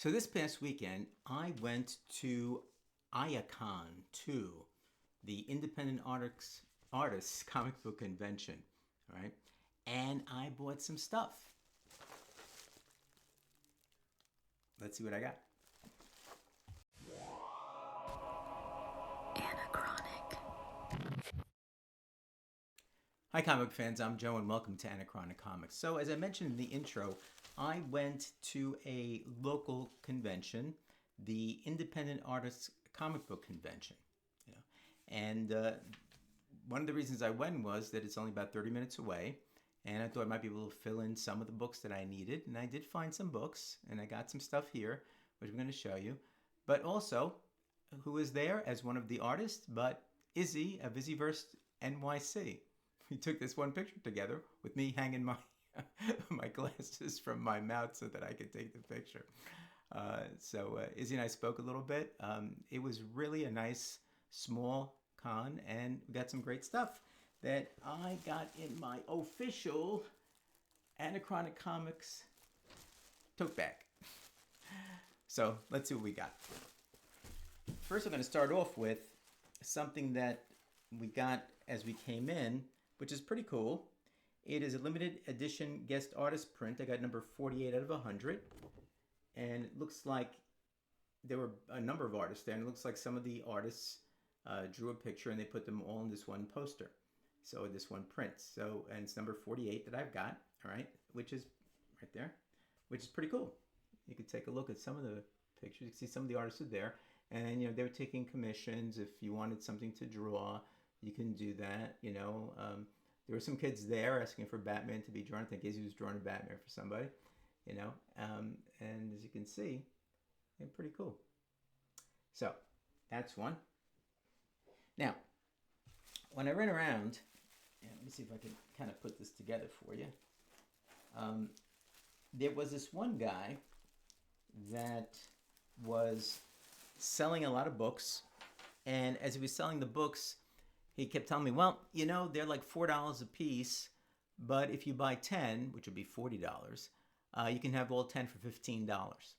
So this past weekend, I went to IACON 2, the Independent Artists Comic Book Convention, all right? And I bought some stuff. Let's see what I got. Anachronic. Hi comic fans, I'm Joe and welcome to Anachronic Comics. So as I mentioned in the intro, I went to a local convention, the Independent Artists Comic Book Convention. You know, and one of the reasons I went was that it's only about 30 minutes away, and I thought I might be able to fill in some of the books that I needed, and I did find some books, and I got some stuff here, which I'm going to show you. But also, who is there as one of the artists but Izzy of Izzyverse NYC. We took this one picture together with me hanging my my glasses from my mouth so that I could take the picture. So Izzy and I spoke a little bit. It was really a nice small con, and we got some great stuff that I got in my official Anachronic Comics tote bag. So let's see what we got. First, I'm going to start off with something that we got as we came in, which is pretty cool. It is a limited edition guest artist print. I got number 48 out of 100. And it looks like there were a number of artists there. And it looks like some of the artists drew a picture and they put them all in this one poster. So this one print. So, and it's number 48 that I've got, all right, which is right there, which is pretty cool. You could take a look at some of the pictures. You can see some of the artists are there. And, they were taking commissions. If you wanted something to draw, you can do that, There were some kids there asking for Batman to be drawn. I think Izzy was drawing a Batman for somebody, And as you can see, they're pretty cool. So, that's one. Now, when I ran around, let me see if I can kind of put this together for you. There was this one guy that was selling a lot of books, and as he was selling the books, he kept telling me, well, they're like $4 a piece, but if you buy 10, which would be $40, you can have all 10 for $15.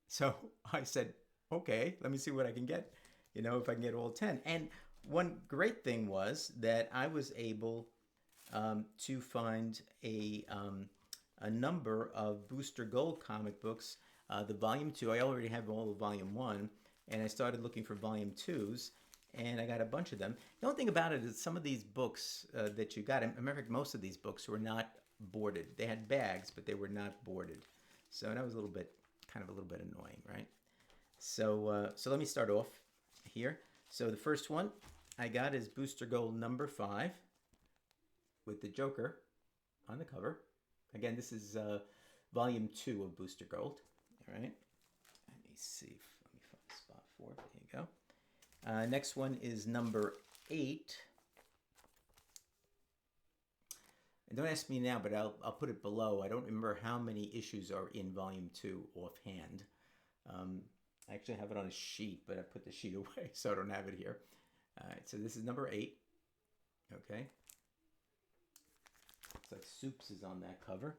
So I said, okay, let me see what I can get, if I can get all 10. And one great thing was that I was able to find a number of Booster Gold comic books. The volume 2, I already have all of volume 1, and I started looking for volume 2s, and I got a bunch of them. The only thing about it is some of these books that you got, I remember most of these books were not boarded. They had bags, but they were not boarded. So that was a little bit annoying, right? So let me start off here. So the first one I got is Booster Gold number 5 with the Joker on the cover. Again, this is volume 2 of Booster Gold. All right. Let me see. Let me find a spot for it. There you go. Next one is number 8. And don't ask me now, but I'll put it below. I don't remember how many issues are in volume 2 offhand. I actually have it on a sheet, but I put the sheet away, so I don't have it here. All right, so this is number 8. Okay. Looks like Soups is on that cover.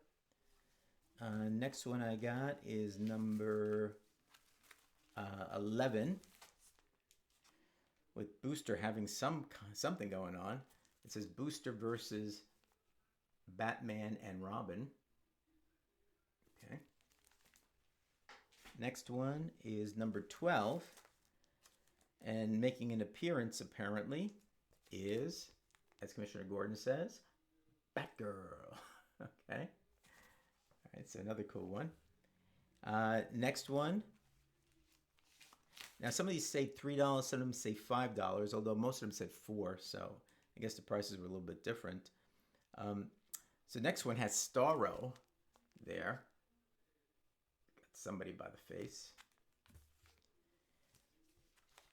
Next one I got is number 11, with Booster having something going on. It says Booster versus Batman and Robin. Okay. Next one is number 12, and making an appearance apparently is, as Commissioner Gordon says, Batgirl. Okay. All right, so another cool one. Next one. Now, some of these say $3, some of them say $5, although most of them said $4, so I guess the prices were a little bit different. So next one has Starro there. Got somebody by the face.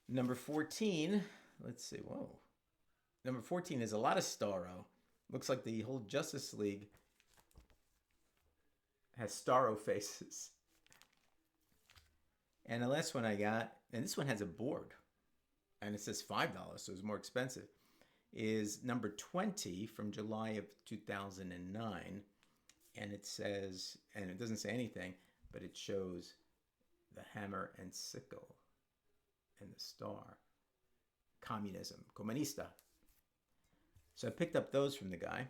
Number 14, let's see, whoa. Number 14 is a lot of Starro. Looks like the whole Justice League has Starro faces. And the last one I got, and this one has a board, and it says $5, so it's more expensive, is number 20 from July of 2009. And it says, and it doesn't say anything, but it shows The Hammer and Sickle and the Star. Communism. Comunista. So I picked up those from the guy.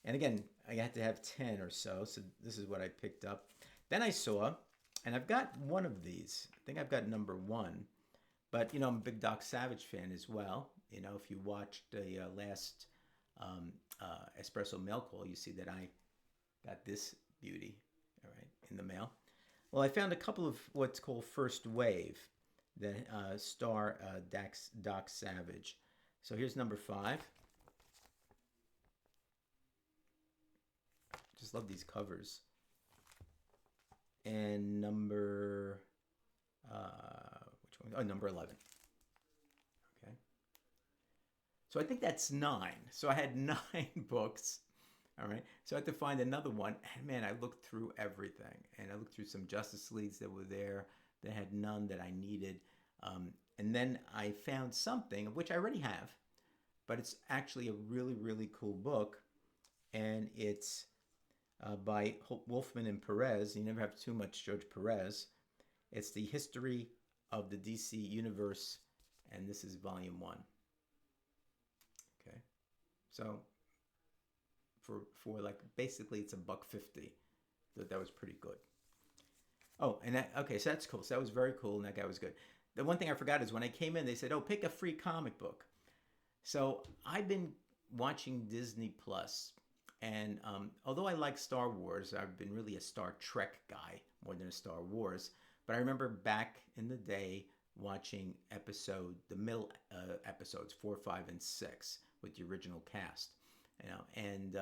And again, I had to have 10 or so. So this is what I picked up. Then I saw, and I've got one of these. I think I've got number 1. But, I'm a big Doc Savage fan as well. If you watched the last Expresso mail call, you see that I got this beauty, all right, in the mail. Well, I found a couple of what's called First Wave, that star Doc Savage. So here's number 5. Just love these covers. And number, which one? Oh, number 11. Okay. So I think that's 9. So I had 9 books. All right. So I had to find another one. And man, I looked through everything. And I looked through some Justice Leagues that were there. That had none that I needed. And then I found something, of which I already have. But it's actually a really, really cool book. And it's by Wolfman and Perez. You never have too much George Perez. It's the history of the DC universe, and this is volume 1. Okay, so for like basically it's $1.50. That was pretty good. Oh, and okay, so that's cool. So that was very cool, and that guy was good. The one thing I forgot is when I came in, they said, "Oh, pick a free comic book." So I've been watching Disney Plus. And although I like Star Wars, I've been really a Star Trek guy more than a Star Wars. But I remember back in the day watching the middle episodes, 4, 5, and 6 with the original cast. And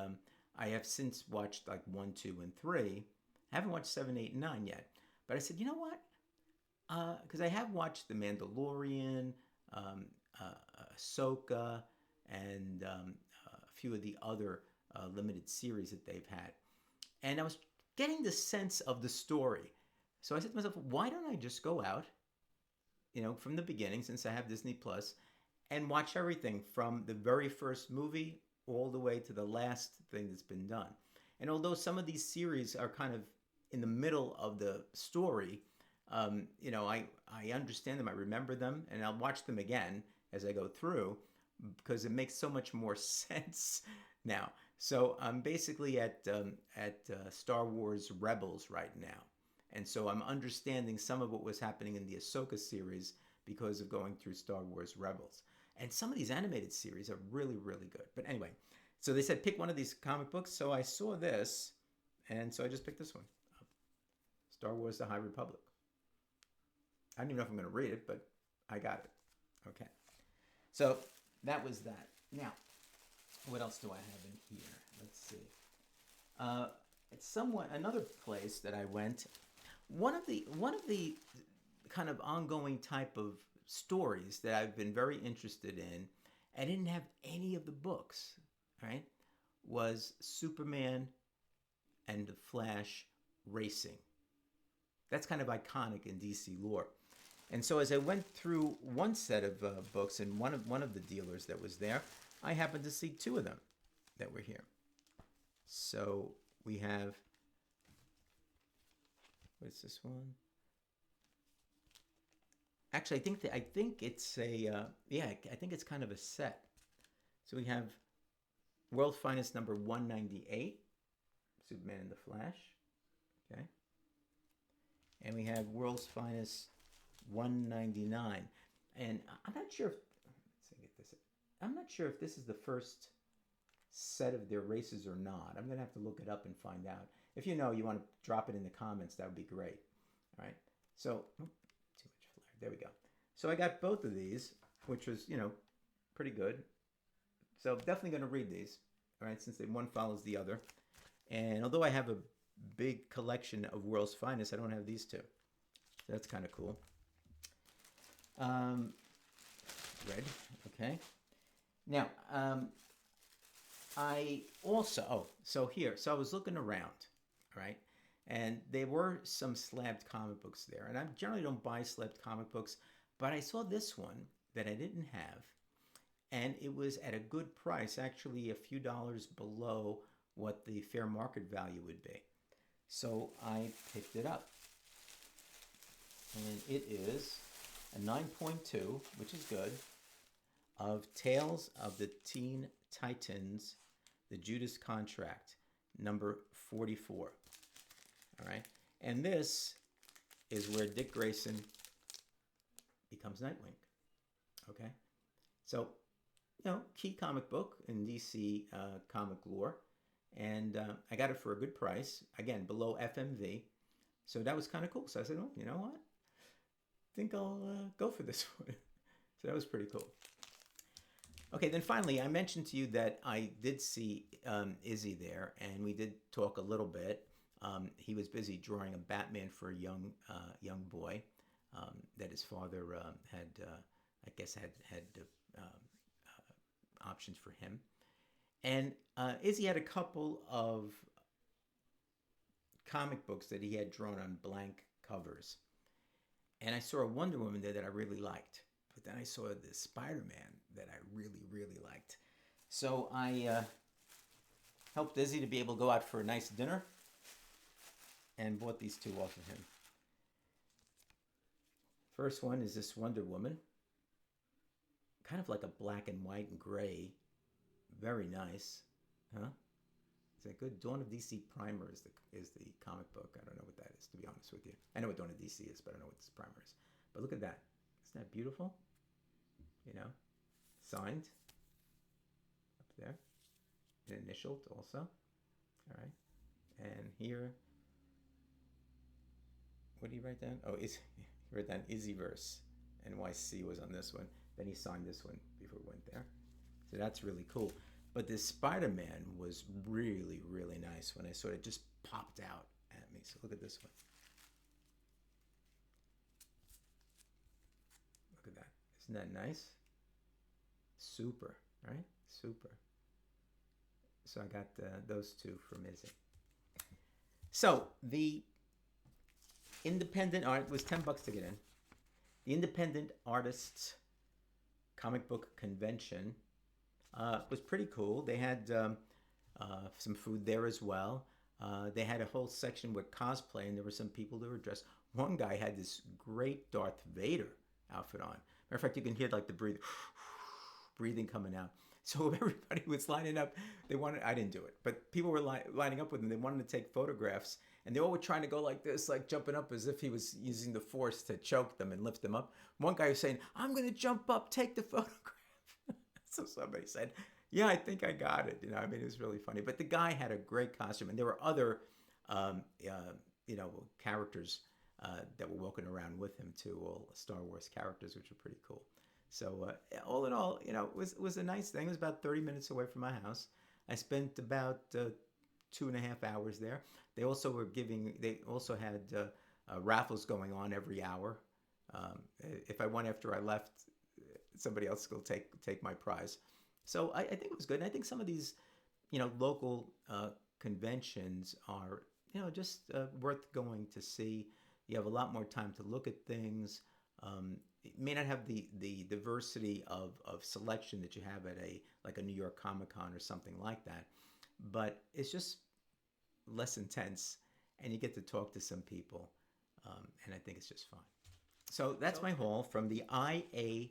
I have since watched like 1, 2, and 3. I haven't watched 7, 8, and 9 yet. But I said, you know what? Because I have watched The Mandalorian, Ahsoka, and a few of the other limited series that they've had. And I was getting the sense of the story. So I said to myself, why don't I just go out, from the beginning, since I have Disney Plus, and watch everything from the very first movie all the way to the last thing that's been done. And although some of these series are kind of in the middle of the story, I understand them, I remember them, and I'll watch them again as I go through because it makes so much more sense now. So I'm basically at Star Wars Rebels right now. And so I'm understanding some of what was happening in the Ahsoka series because of going through Star Wars Rebels. And some of these animated series are really, really good. But anyway, so they said pick one of these comic books. So I saw this, and so I just picked this one. Star Wars The High Republic. I don't even know if I'm going to read it, but I got it. Okay. So that was that. Now, what else do I have in here? Let's see. It's somewhat another place that I went. One of the kind of ongoing type of stories that I've been very interested in, I didn't have any of the books, right? Was Superman and the Flash racing. That's kind of iconic in DC lore. And so as I went through one set of books and one of the dealers that was there, I happened to see 2 of them that were here. So we have, what's this one? Actually, I think it's a I think it's kind of a set. So we have World's Finest number 198, Superman and the Flash. Okay. And we have World's Finest 199. And I'm not sure if, I'm not sure if this is the first set of their races or not. I'm going to have to look it up and find out. If you know, you want to drop it in the comments, that would be great. All right. So, too much flare. There we go. So I got both of these, which was, pretty good. So definitely going to read these, all right, since one follows the other. And although I have a big collection of World's Finest, I don't have these 2. So that's kind of cool. Red, okay. Now, I also, so I was looking around, right? And there were some slabbed comic books there. And I generally don't buy slabbed comic books, but I saw this one that I didn't have. And it was at a good price, actually a few dollars below what the fair market value would be. So I picked it up. And it is a 9.2, which is good, of Tales of the Teen Titans, the Judas Contract, number 44. All right. And this is where Dick Grayson becomes Nightwing. Okay. So, key comic book in DC comic lore. And I got it for a good price. Again, below FMV. So that was kind of cool. So I said, well, you know what? I think I'll go for this one. So that was pretty cool. Okay, then finally, I mentioned to you that I did see Izzy there, and we did talk a little bit. He was busy drawing a Batman for a young boy that his father had, I guess, had options for him. And Izzy had a couple of comic books that he had drawn on blank covers. And I saw a Wonder Woman there that I really liked. But then I saw the Spider-Man that I really, really liked. So I helped Izzy to be able to go out for a nice dinner and bought these two off of him. First one is this Wonder Woman. Kind of like a black and white and gray. Very nice. Huh? Is that good? Dawn of DC Primer is the comic book. I don't know what that is, to be honest with you. I know what Dawn of DC is, but I don't know what this primer is. But look at that. Isn't that beautiful? Signed up there. And initialed also. All right. And here, what did he write down? Oh, he wrote down Izzyverse. NYC was on this one. Then he signed this one before we went there. So that's really cool. But this Spider-Man was really, really nice when I saw it. It just popped out at me. So look at this one. Look at that. Isn't that nice? Super, right? Super. So I got those two from Izzy. So the independent art was $10 to get in. The Independent Artists Comic Book Convention was pretty cool. They had some food there as well. They had a whole section with cosplay, and there were some people that were dressed. One guy had this great Darth Vader outfit on. Matter of fact, you can hear like the breathing coming out. So everybody was lining up. I didn't do it, but people were lining up with him. They wanted to take photographs, and they all were trying to go like this, like jumping up as if he was using the force to choke them and lift them up. One guy was saying, "I'm going to jump up, take the photograph." So somebody said, "Yeah, I think I got it." It was really funny. But the guy had a great costume, and there were other, characters that were walking around with him too, all Star Wars characters, which were pretty cool. So all in all, it was a nice thing. It was about 30 minutes away from my house. I spent about 2.5 hours there. They also had raffles going on every hour. If I won after I left, somebody else will take my prize. So I think it was good. And I think some of these, local conventions are, just worth going to see. You have a lot more time to look at things. It may not have the diversity of selection that you have at a New York Comic Con or something like that, but it's just less intense, and you get to talk to some people, and I think it's just fun. So that's my haul from the IACCON,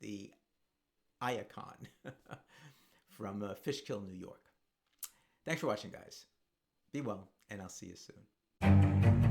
the IACON from Fishkill, New York. Thanks for watching, guys. Be well, and I'll see you soon.